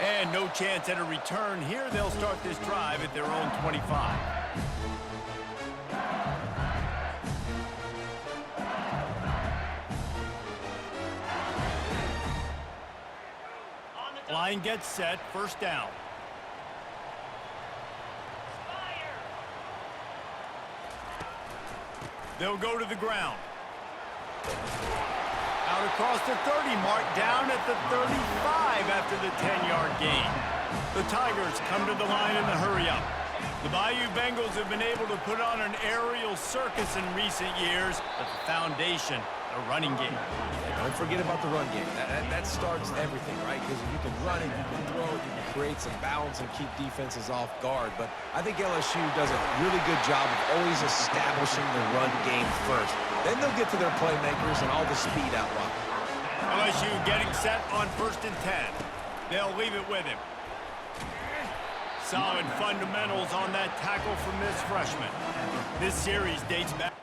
And no chance at a return here. They'll start this drive at their own 25. Line gets set, first down. They'll go to the ground. Out across the 30 mark, down at the 35 after the 10-yard gain. The Tigers come to the line in the hurry-up. The Bayou Bengals have been able to put on an aerial circus in recent years, but the foundation, a running game. Don't forget about the run game. That starts everything, right? Because if you can run it, you can throw it, you can create some balance and keep defenses off guard. But I think LSU does a really good job of always establishing the run game first. Then they'll get to their playmakers and all the speed out wide. LSU getting set on 1st and 10. They'll leave it with him. Solid fundamentals on that tackle from this freshman. This series dates back.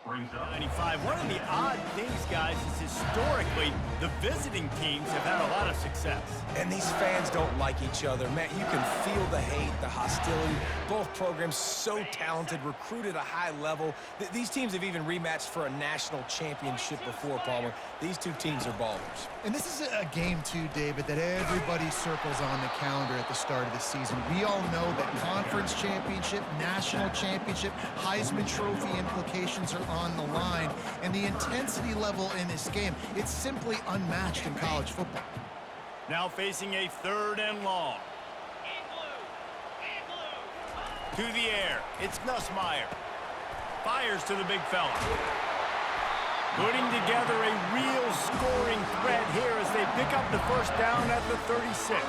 Brings up 95. One of the odd things, guys, is historically the visiting teams have had a lot of success. And these fans don't like each other. Man, you can feel the hate, the hostility. Both programs so talented, recruited at a high level. These teams have even rematched for a national championship before, Palmer. These two teams are ballers. And this is a game, too, David, that everybody circles on the calendar at the start of the season. We all know that conference championship, national championship, Heisman Trophy implications are on the line. And the intensity level in this game, it's simply unmatched in college football. Now facing a 3rd and long. To the air, it's Nussmeier. Fires to the big fella. Putting together a real scoring threat here as they pick up the first down at the 36.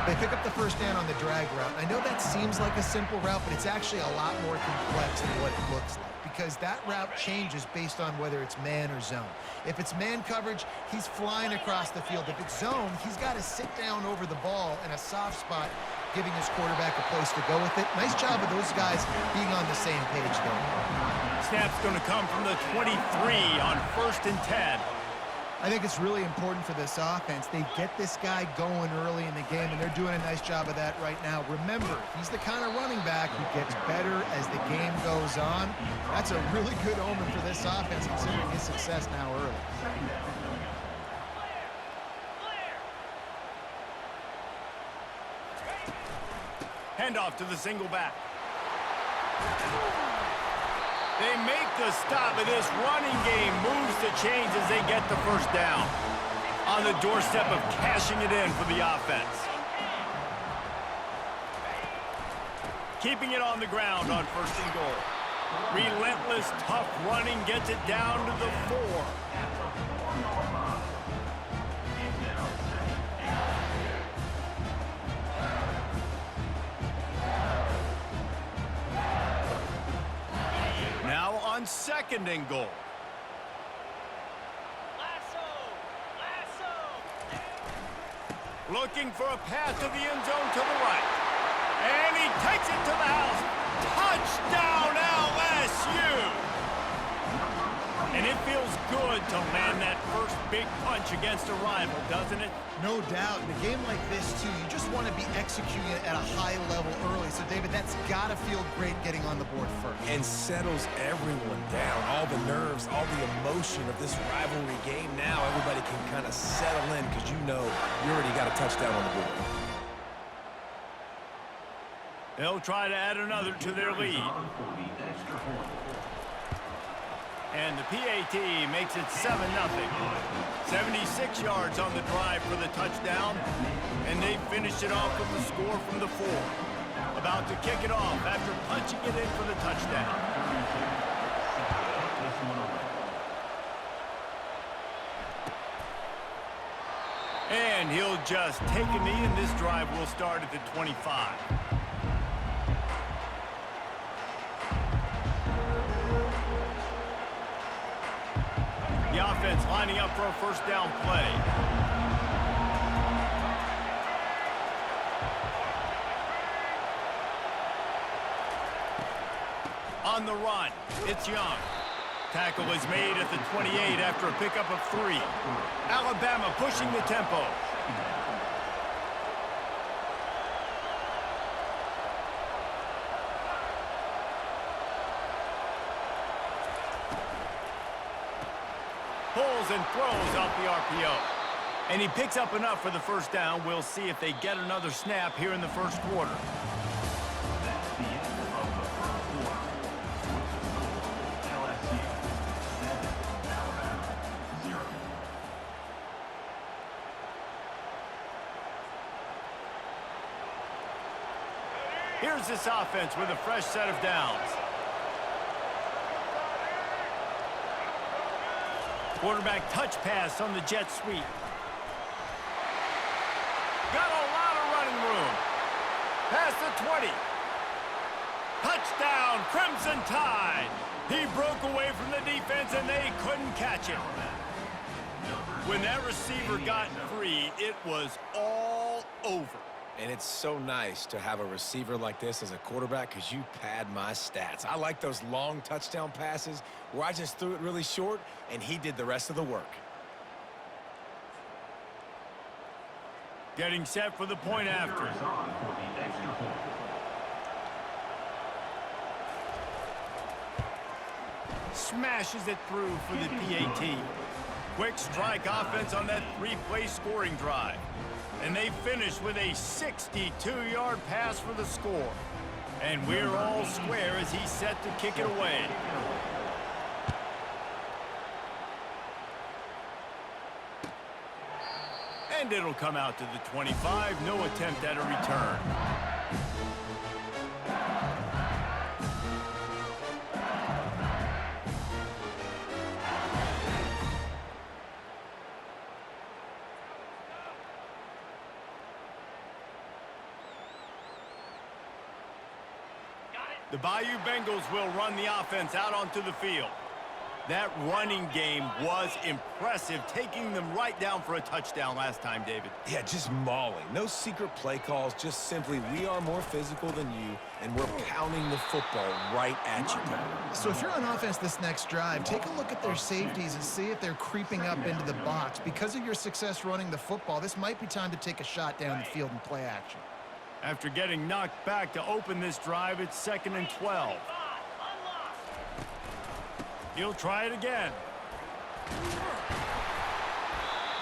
They pick up the first down on the drag route. I know that seems like a simple route, but it's actually a lot more complex than what it looks like, because that route changes based on whether it's man or zone. If it's man coverage, he's flying across the field. If it's zone, he's got to sit down over the ball in a soft spot, giving his quarterback a place to go with it. Nice job of those guys being on the same page there. Snap's going to come from the 23 on 1st and 10. I think it's really important for this offense. They get this guy going early in the game, and they're doing a nice job of that right now. Remember, he's the kind of running back who gets better as the game goes on. That's a really good omen for this offense, considering his success now early. Handoff to the single back. They make the stop, and this running game moves the chains as they get the first down. On the doorstep of cashing it in for the offense. Keeping it on the ground on 1st and goal. Relentless, tough running gets it down to the 4. Now on 2nd and goal. Looking for a pass to the end zone to the right. And he takes it to the house. Touchdown, LSU! And it feels good to land that first big punch against a rival, doesn't it? No doubt. In a game like this, too, you just want to be executing it at a high level early. So, David, that's got to feel great getting on the board first. And settles everyone down. All the nerves, all the emotion of this rivalry game. Now everybody can kind of settle in because you know you already got a touchdown on the board. They'll try to add another to their lead. And the PAT makes it 7-0. 76 yards on the drive for the touchdown. And they finished it off with the score from the 4. About to kick it off after punching it in for the touchdown. And he'll just take a knee, and this drive will start at the 25. offense lining up for a first down play. On the run, it's Young. Tackle is made at the 28 after a pickup of 3. Alabama pushing the tempo. Pulls and throws off the RPO. And he picks up enough for the first down. We'll see if they get another snap here in the first quarter. That's the end of the first quarter. LSU 7, Alabama 0. Here's this offense with a fresh set of downs. Quarterback touch pass on the jet sweep. Got a lot of running room. Past the 20. Touchdown, Crimson Tide. He broke away from the defense and they couldn't catch him. When that receiver got free, it was all over. And it's so nice to have a receiver like this as a quarterback because you pad my stats. I like those long touchdown passes where I just threw it really short and he did the rest of the work. Getting set for the point after. Is on for the extra point. Smashes it through for the PAT. Quick strike offense on that 3-play scoring drive. And they finish with a 62-yard pass for the score. And we're all square as he's set to kick it away. And it'll come out to the 25. No attempt at a return. The Bayou Bengals will run the offense out onto the field. That running game was impressive, taking them right down for a touchdown last time, David. Yeah, just mauling. No secret play calls, just simply we are more physical than you, and we're pounding the football right at you, Paul. So if you're on offense this next drive, take a look at their safeties and see if they're creeping up into the box. Because of your success running the football, this might be time to take a shot down the field and play action. After getting knocked back to open this drive, it's 2nd and 12. He'll try it again.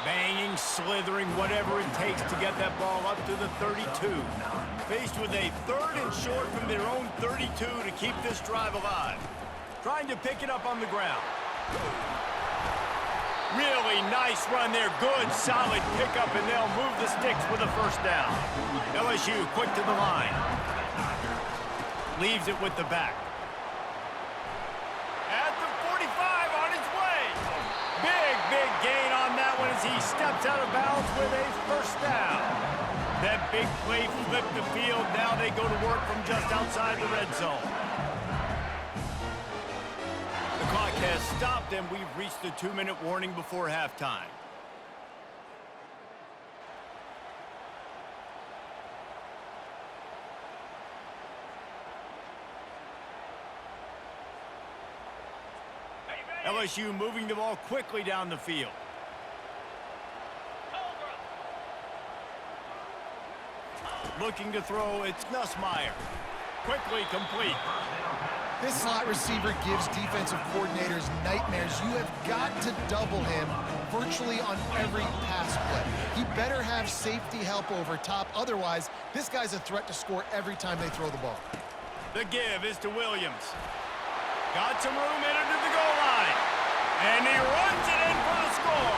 Banging, slithering, whatever it takes to get that ball up to the 32. Faced with a 3rd and short from their own 32 to keep this drive alive. Trying to pick it up on the ground. Really nice run there. Good, solid pickup, and they'll move the sticks with a first down. LSU quick to the line. Leaves it with the back. At the 45 on its way. Big gain on that one as he steps out of bounds with a first down. That big play flipped the field. Now they go to work from just outside the red zone. The clock has stopped, and we've reached the 2-minute warning before halftime. LSU moving the ball quickly down the field. Looking to throw, it's Nussmeier. Quickly complete. This slot receiver gives defensive coordinators nightmares. You have got to double him virtually on every pass play. He better have safety help over top. Otherwise, this guy's a threat to score every time they throw the ball. The give is to Williams. Got some room in to the goal line. And he runs it in for the score.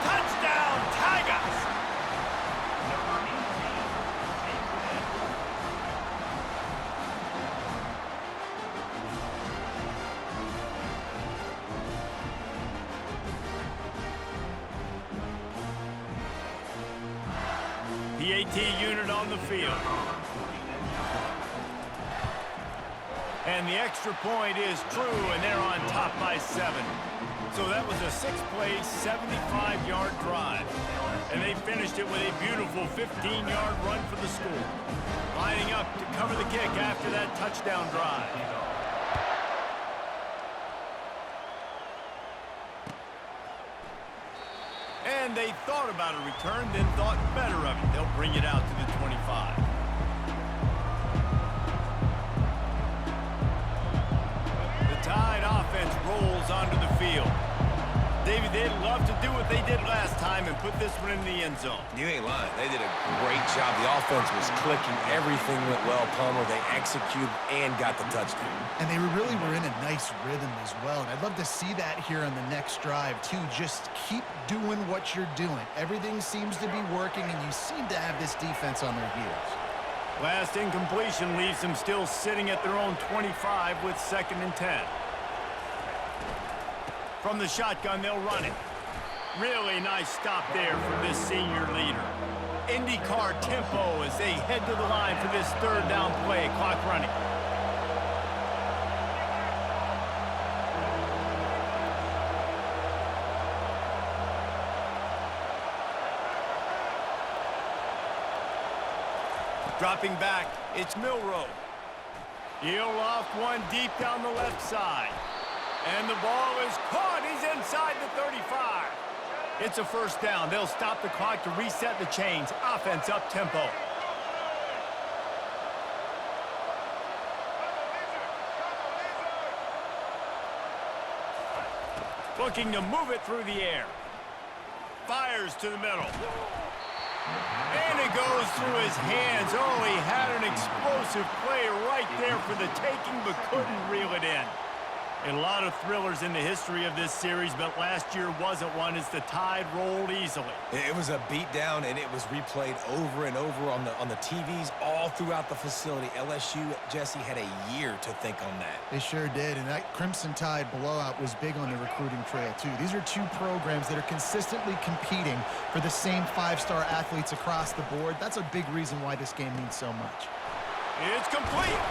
Touchdown, Tigers! PAT unit on the field. And the extra point is true, and they're on top by 7. So that was a 6-play, 75-yard drive. And they finished it with a beautiful 15-yard run for the score. Lining up to cover the kick after that touchdown drive. And they thought about a return, then thought better of it. They'll bring it out to the 25. The Tide offense rolls onto the field. Davey, they'd love to do what they did last time and put this one in the end zone. You ain't lying. They did a great job. The offense was clicking. Everything went well, Palmer. They executed and got the touchdown. And they really were in a nice rhythm as well. And I'd love to see that here on the next drive, too. Just keep doing what you're doing. Everything seems to be working, and you seem to have this defense on their heels. Last incompletion leaves them still sitting at their own 25 with 2nd and 10. From the shotgun, they'll run it. Really nice stop there from this senior leader. IndyCar tempo as they head to the line for this 3rd down play. Clock running. Dropping back, it's Milroe. He'll loft one deep down the left side. And the ball is caught. He's inside the 35. It's a 1st down. They'll stop the clock to reset the chains. Offense up tempo. Looking to move it through the air. Fires to the middle. And it goes through his hands. Oh, he had an explosive play right there for the taking, but couldn't reel it in. A lot of thrillers in the history of this series, but last year wasn't one as the Tide rolled easily. It was a beatdown, and it was replayed over and over on the TVs all throughout the facility. LSU, Jesse, had a year to think on that. They sure did, and that Crimson Tide blowout was big on the recruiting trail, too. These are two programs that are consistently competing for the same 5-star athletes across the board. That's a big reason why this game means so much. It's complete.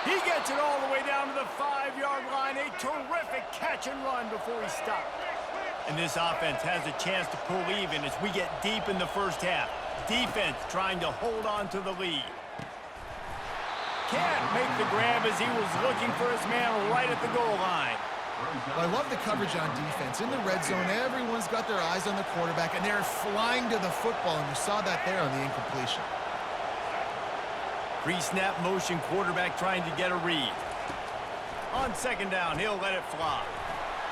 He gets it all the way down to the 5-yard line. A terrific catch and run before he stopped. And this offense has a chance to pull even as we get deep in the 1st half. Defense trying to hold on to the lead. Can't make the grab as he was looking for his man right at the goal line. Well, I love the coverage on defense. In the red zone, everyone's got their eyes on the quarterback, and they're flying to the football, and you saw that there on the incompletion. Pre-snap motion, quarterback trying to get a read. On 2nd down, he'll let it fly.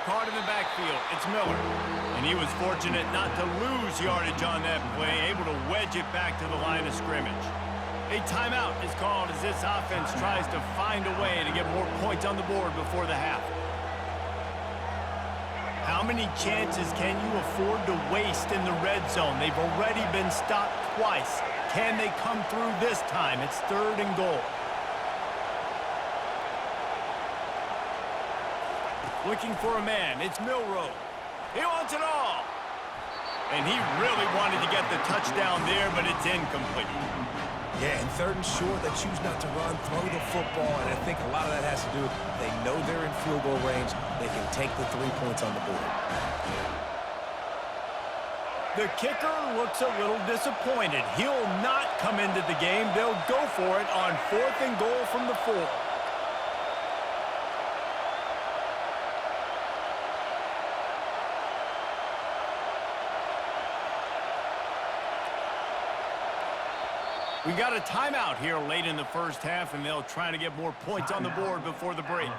Caught in the backfield, it's Miller. And he was fortunate not to lose yardage on that play, able to wedge it back to the line of scrimmage. A timeout is called as this offense tries to find a way to get more points on the board before the half. How many chances can you afford to waste in the red zone? They've already been stopped twice. Can they come through this time? It's 3rd and goal. Looking for a man. It's Milroe. He wants it all. And he really wanted to get the touchdown there, but it's incomplete. Yeah, and 3rd and short, they choose not to run, throw the football, and I think a lot of that has to do with they know they're in field goal range. They can take the 3 points on the board. The kicker looks a little disappointed. He'll not come into the game. They'll go for it on 4th and goal from the 4. We got a timeout here late in the 1st half, and they'll try to get more points on the board before the break.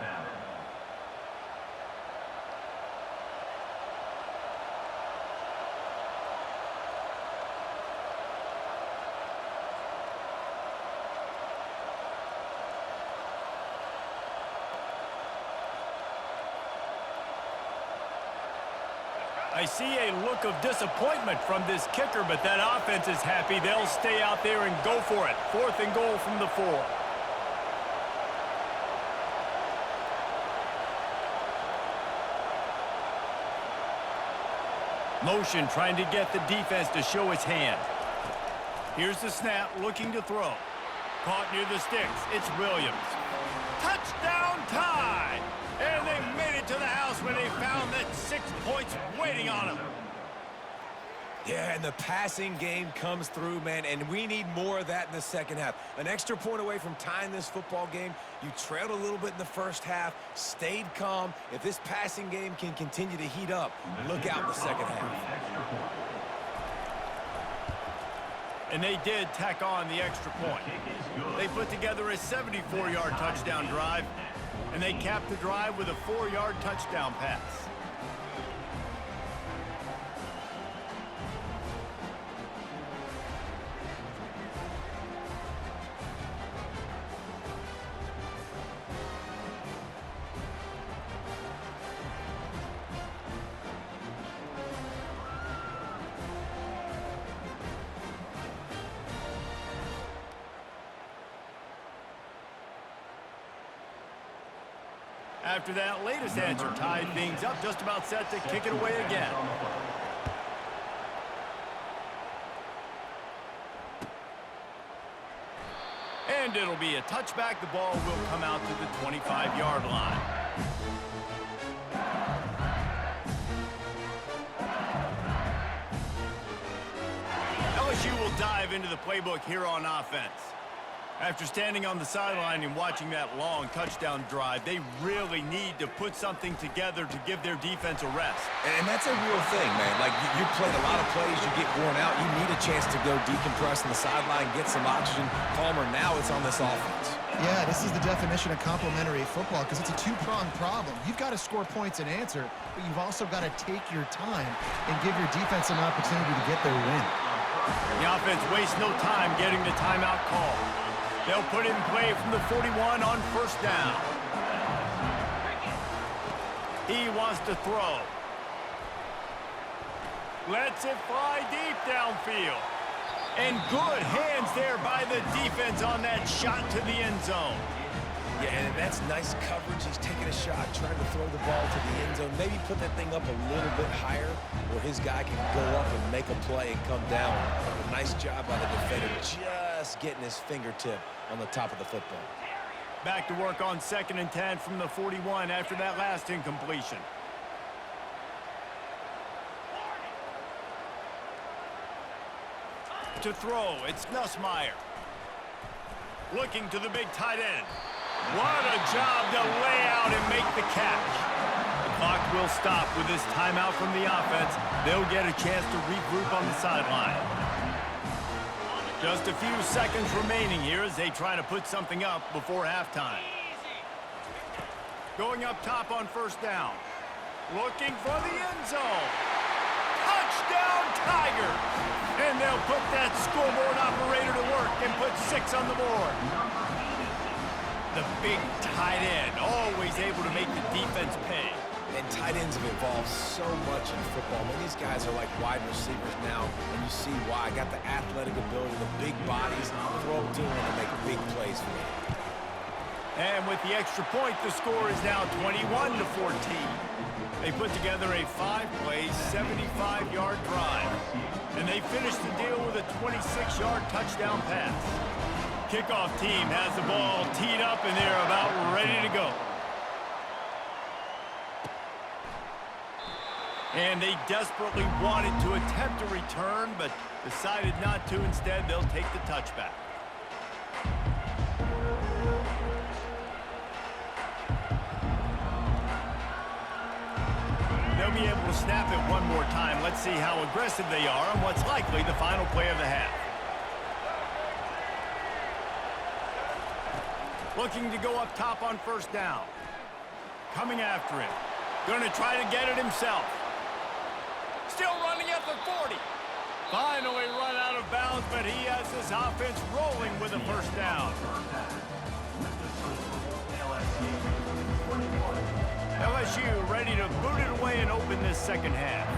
I see a look of disappointment from this kicker, but that offense is happy. They'll stay out there and go for it. 4th and goal from the 4. Motion trying to get the defense to show its hand. Here's the snap, looking to throw. Caught near the sticks. It's Williams. Touchdown! 6 points waiting on him. Yeah, and the passing game comes through, man, and we need more of that in the second half. An extra point away from tying this football game. You trailed a little bit in the first half, stayed calm. If this passing game can continue to heat up, look out in the second half. And they did tack on the extra point. They put together a 74-yard touchdown drive, and they capped the drive with a 4-yard touchdown pass. After that latest answer tied things up, just about set to kick it away again. And it'll be a touchback. The ball will come out to the 25-yard line. LSU will dive into the playbook here on offense. After standing on the sideline and watching that long touchdown drive, they really need to put something together to give their defense a rest. And that's a real thing, man. Like, you played a lot of plays, you get worn out. You need a chance to go decompress on the sideline, get some oxygen. Palmer, now it's on this offense. Yeah, this is the definition of complementary football because it's a two-pronged problem. You've got to score points and answer, but you've also got to take your time and give your defense an opportunity to get their win. The offense wastes no time getting the timeout call. They'll put it in play from the 41 on first down. He wants to throw. Lets it fly deep downfield. And good hands there by the defense on that shot to the end zone. Yeah, and that's nice coverage. He's taking a shot, trying to throw the ball to the end zone. Maybe put that thing up a little bit higher where his guy can go up and make a play and come down. A nice job by the defender just getting his fingertip on the top of the football. Back to work on 2nd and 10 from the 41 after that last incompletion. To throw, it's Nussmeier. Looking to the big tight end. What a job to lay out and make the catch. The clock will stop with this timeout from the offense. They'll get a chance to regroup on the sideline. Just a few seconds remaining here as they try to put something up before halftime. Going up top on first down. Looking for the end zone. Touchdown, Tigers! And they'll put that scoreboard operator to work and put 6 on the board. The big tight end, always able to make the defense pay. And tight ends have evolved so much in football. I mean, these guys are like wide receivers now, and you see why. Got the athletic ability, the big bodies, throw to them and make big plays for them. And with the extra point, the score is now 21-14. They put together a 5-play, 75-yard drive. And they finished the deal with a 26-yard touchdown pass. Kickoff team has the ball teed up, and they're about ready to go. And they desperately wanted to attempt a return, but decided not to. Instead, they'll take the touchback. They'll be able to snap it one more time. Let's see how aggressive they are on what's likely the final play of the half. Looking to go up top on first down. Coming after him. Going to try to get it himself. Still running at the 40. Finally run out of bounds, but he has his offense rolling with a first down. LSU ready to boot it away and open this second half.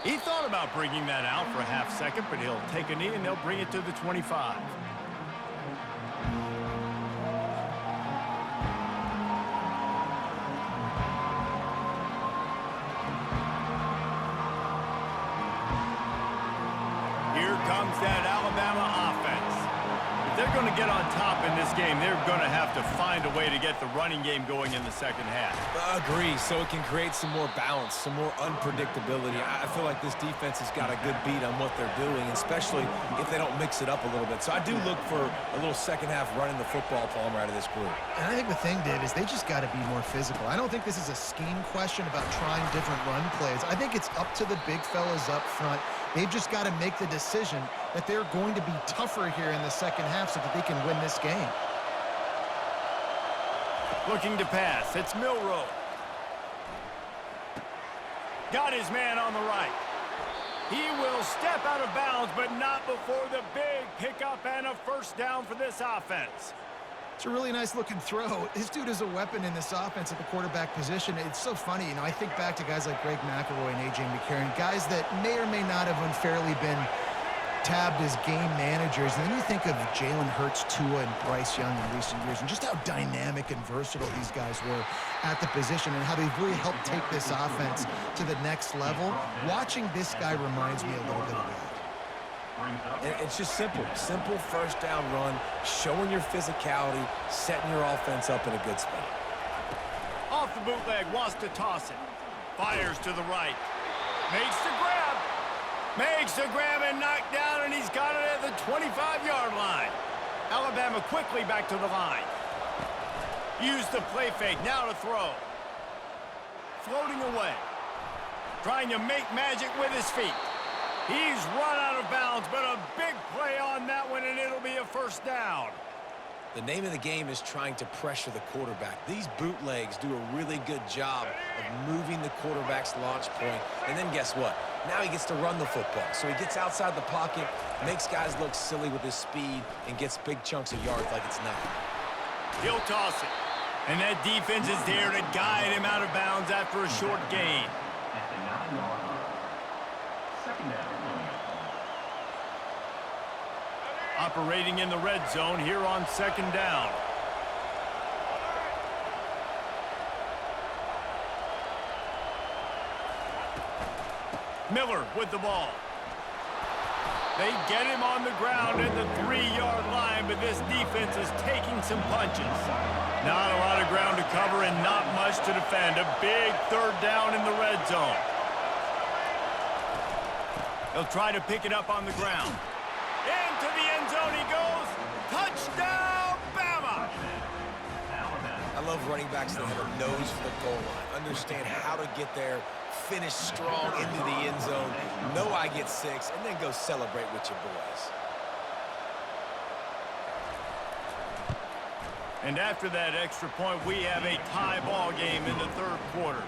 He thought about bringing that out for a half second, but he'll take a knee and they'll bring it to the 25. Here comes that Alabama offense. If they're going to get on top in this game, they're going to have to find a way to get the running game going in the second half. Agree, so it can create some more balance, some more unpredictability. I feel like this defense has got a good beat on what they're doing, especially if they don't mix it up a little bit. So I do look for a little second half running the football Palmer out of this group. And I think the thing, Dave, is they just got to be more physical. I don't think this is a scheme question about trying different run plays. I think it's up to the big fellas up front. They've just got to make the decision that they're going to be tougher here in the second half so that they can win this game. Looking to pass. It's Milroe. Got his man on the right. He will step out of bounds, but not before the big pickup and a first down for this offense. It's a really nice-looking throw. This dude is a weapon in this offense at the quarterback position. It's so funny. You know, I think back to guys like Greg McElroy and A.J. McCarron, guys that may or may not have unfairly been tabbed as game managers. And then you think of Jalen Hurts, Tua, and Bryce Young in recent years, and just how dynamic and versatile these guys were at the position and how they've really helped take this offense to the next level. Watching this guy reminds me a little bit of that. And it's just simple first down run, showing your physicality, setting your offense up in a good spot. Off the bootleg, wants to toss it. Fires to the right. Makes the grab. Makes the grab and knocked down, and he's got it at the 25-yard line. Alabama quickly back to the line. Use the play fake, now to throw. Floating away. Trying to make magic with his feet. He's run out of bounds, but a big play on that one, and it'll be a first down. The name of the game is trying to pressure the quarterback. These bootlegs do a really good job of moving the quarterback's launch point. And then guess what? Now he gets to run the football. So he gets outside the pocket, makes guys look silly with his speed, and gets big chunks of yards like it's nothing. He'll toss it. And that defense is there to guide him out of bounds after a short gain. At the 9-yard line. Second down. Operating in the red zone here on second down. Miller with the ball. They get him on the ground at the 3-yard line, but this defense is taking some punches. Not a lot of ground to cover and not much to defend. A big third down in the red zone. They'll try to pick it up on the ground. Into the end zone he goes. Touchdown, Bama! I love running backs that have a nose for the goal line. Understand how to get there, finish strong into the end zone, know I get 6, and then go celebrate with your boys. And after that extra point, we have a tie ball game in the third quarter.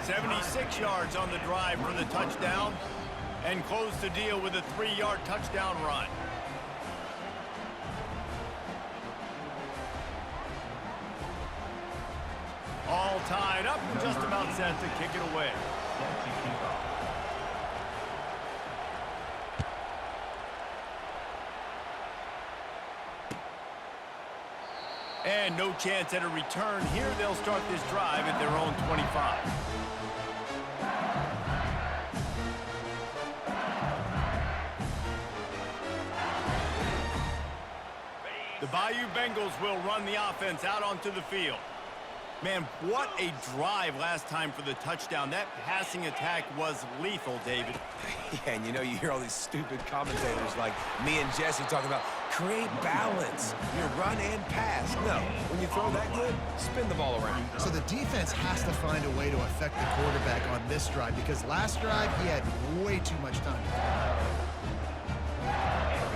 76 yards on the drive for the touchdown, and close the deal with a 3-yard touchdown run. All tied up and just about set to kick it away. And no chance at a return here. They'll start this drive at their own 25. The Bayou Bengals will run the offense out onto the field. Man, what a drive last time for the touchdown. That passing attack was lethal, David. Yeah, and you know, you hear all these stupid commentators like me and Jesse talking about create balance. You run and pass. No, when you throw that good, spin the ball around. So the defense has to find a way to affect the quarterback on this drive because last drive he had way too much time.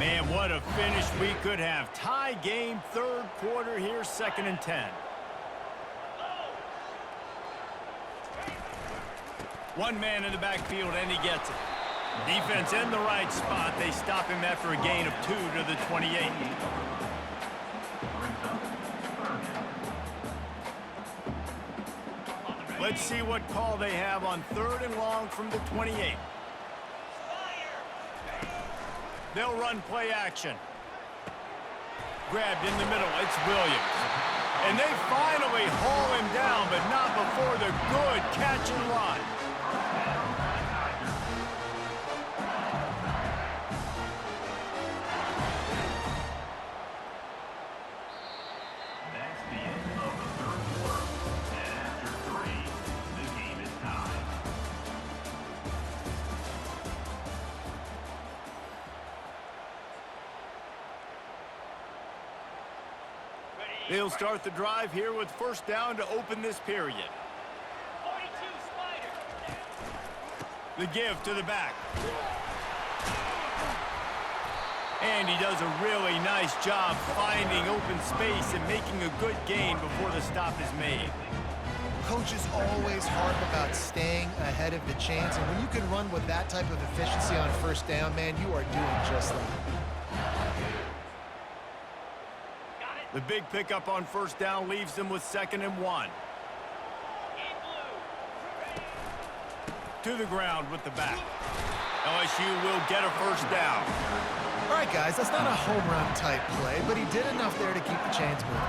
Man, what a finish we could have. Tie game, third quarter here, 2nd and 10. One man in the backfield, and he gets it. Defense in the right spot. They stop him after a gain of 2 to the 28. Let's see what call they have on 3rd and long from the 28. They'll run play action. Grabbed in the middle. It's Williams. And they finally haul him down, but not before the good catch and run. They'll start the drive here with first down to open this period. 42 Spider. The give to the back. And he does a really nice job finding open space and making a good gain before the stop is made. Coaches always harp about staying ahead of the chains, and when you can run with that type of efficiency on first down, man, you are doing just that. The big pickup on first down leaves them with 2nd and 1. To the ground with the back. LSU will get a first down. All right, guys, that's not a home run type play, but he did enough there to keep the chains moving.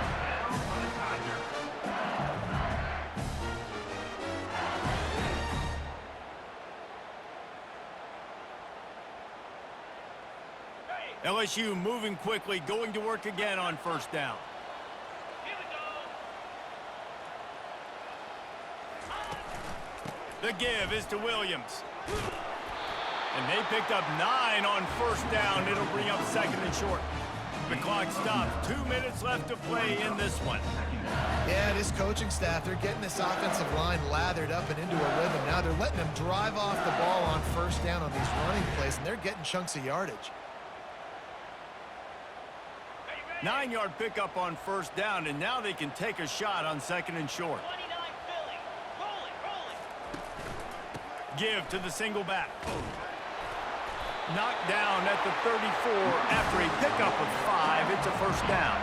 LSU moving quickly, going to work again on first down. The give is to Williams. And they picked up 9 on first down. It'll bring up 2nd and short. The clock stops. 2 minutes left to play in this one. Yeah, this coaching staff, they're getting this offensive line lathered up and into a rhythm. Now they're letting them drive off the ball on first down on these running plays, and they're getting chunks of yardage. 9-yard pickup on first down, and now they can take a shot on 2nd and short. 29 Philly. Rolling. Give to the single back. Knocked down at the 34 after a pickup of 5. It's a first down.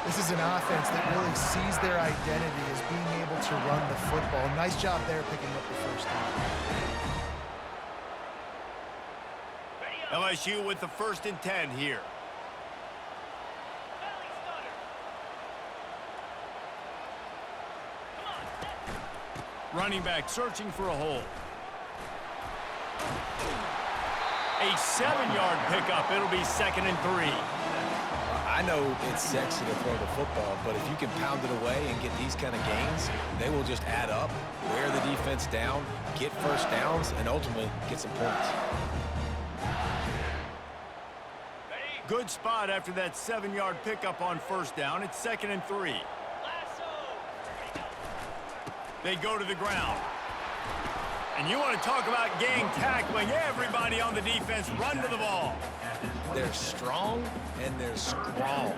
This is an offense that really sees their identity as being able to run the football. Nice job there picking up the first down. LSU with the 1st and 10 here. Running back searching for a hole. A 7-yard pickup. It'll be 2nd and 3. I know it's sexy to throw the football, but if you can pound it away and get these kind of gains, they will just add up, wear the defense down, get first downs, and ultimately get some points. Good spot after that 7-yard pickup on first down. It's 2nd and 3. They go to the ground. And you want to talk about gang tackling. Everybody on the defense run to the ball. They're strong and they're strong.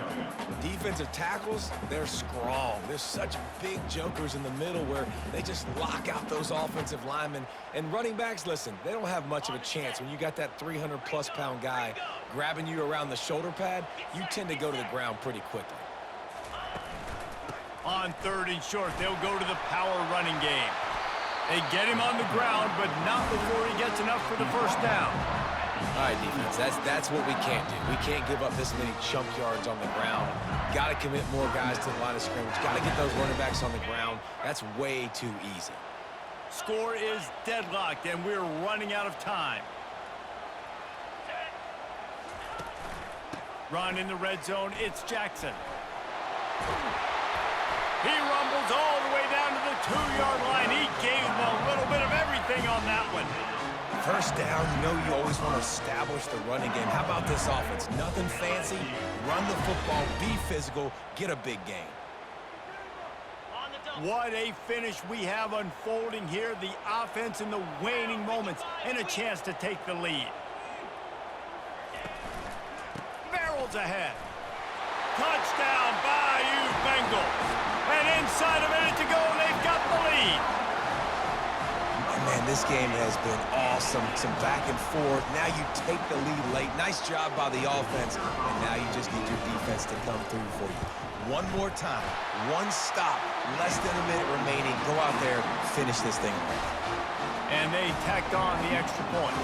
Defensive tackles, they're strong. There's such big jokers in the middle where they just lock out those offensive linemen. And running backs, listen, they don't have much of a chance. When you got that 300-plus pound guy grabbing you around the shoulder pad, you tend to go to the ground pretty quickly. On 3rd and short, they'll go to the power running game. They get him on the ground, but not before he gets enough for the first down. All right, defense, that's what we can't do. We can't give up this many chunk yards on the ground. Got to commit more guys to the line of scrimmage. Got to get those running backs on the ground. That's way too easy. Score is deadlocked, and we're running out of time. Run in the red zone. It's Jackson. He rumbles all the way down to the 2-yard line. He gave him a little bit of everything on that one. First down, you know you always want to establish the running game. How about this offense? Nothing fancy. Run the football, be physical, get a big gain. What a finish we have unfolding here. The offense in the waning moments and a chance to take the lead. Barrels ahead. Touchdown, Bayou Bengals. And inside a minute to go, they've got the lead. And man, this game has been awesome. Some back and forth. Now you take the lead late. Nice job by the offense. And now you just need your defense to come through for you. One more time. One stop. Less than a minute remaining. Go out there, finish this thing. And they tacked on the extra point.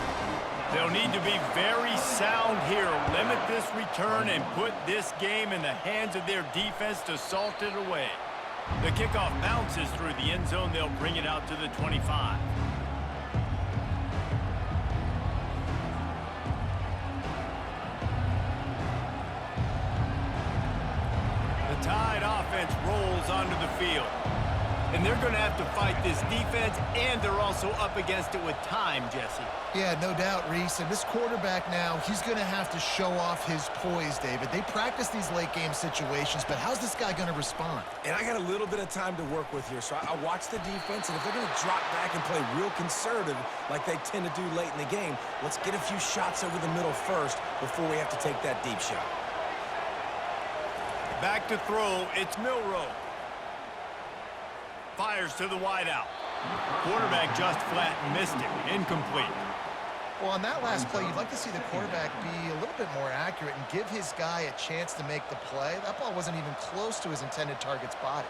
They'll need to be very sound here. Limit this return and put this game in the hands of their defense to salt it away. The kickoff bounces through the end zone. They'll bring it out to the 25. The Tide offense rolls onto the field. And they're going to have to fight this defense, and they're also up against it with time, Jesse. Yeah, no doubt, Reese. And this quarterback now, he's going to have to show off his poise, David. They practice these late-game situations, but how's this guy going to respond? And I got a little bit of time to work with here, so I watch the defense, and if they're going to drop back and play real conservative like they tend to do late in the game, let's get a few shots over the middle first before we have to take that deep shot. Back to throw, it's Milroe. Fires to the wideout. Quarterback just flat missed it. Incomplete. Well, on that last play, you'd like to see the quarterback be a little bit more accurate and give his guy a chance to make the play. That ball wasn't even close to his intended target's body.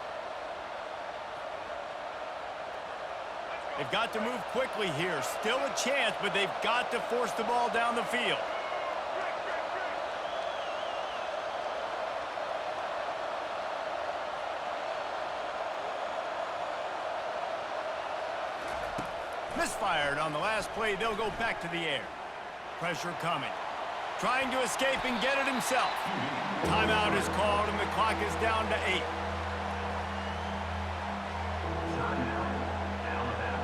They've got to move quickly here. Still a chance, but they've got to force the ball down the field. Misfired on the last play. They'll go back to the air. Pressure coming. Trying to escape and get it himself. Timeout is called, and the clock is down to 8. Timeout, Alabama.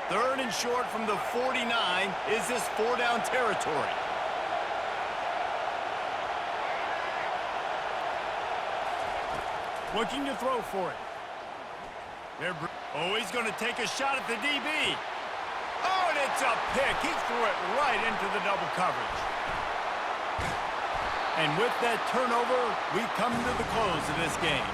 Third and short from the 49. Is this 4-down territory? Looking to throw for it. He's going to take a shot at the DB. Oh, and it's a pick. He threw it right into the double coverage. And with that turnover, we come to the close of this game.